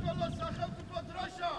საქართველოს სახელმწიფო დროშა.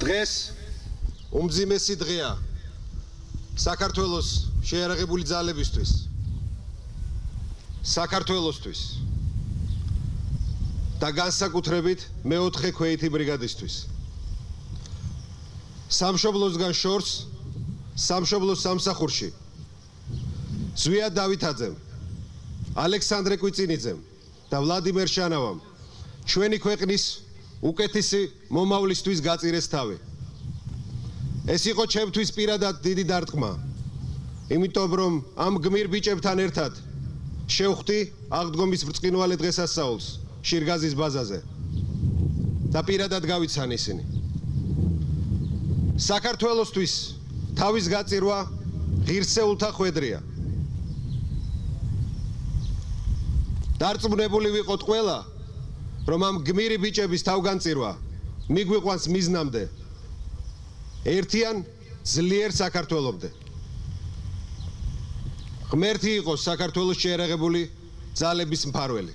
დღეს უმძიმესი დღეა საქართველოს შეიარაღებული ძალებისთვის, საქართველოსთვის და განსაკუთრებით მე-4 ქვეითი ბრიგადისთვის. სამშობლოსგან შორს, სამშობლოს სამსახურში ზვია დავითაძემ, ალექსანდრე კვიცინიძემ და ვლადიმერ შანავამ ჩვენი ქვეყნის უკეთესი მომავლისთვის გაწირეს თავი. ეს იყო ჩემთვის პირადად დიდი დარტყმა, იმიტომ რომ ამ გმირ ბიჭებთან ერთად შევხვდი აღდგომის ბრწყინვალე დღესასწაულს შირგაზის ბაზაზე და პირადად გავიცან ისინი. საქართველოსთვის თავის გაწირვა ღირსეულთა ხვედრია. დარწმუნებული ვიყოთ ყველა, რომ ამ გმირი ბიჭების თავგანწირვა მიგვიყვანს მიზნამდე, ერთიან ძლიერ საქართველომდე. ღმერთი იყოს საქართველოს შეიარაღებული ძალების მფარველი.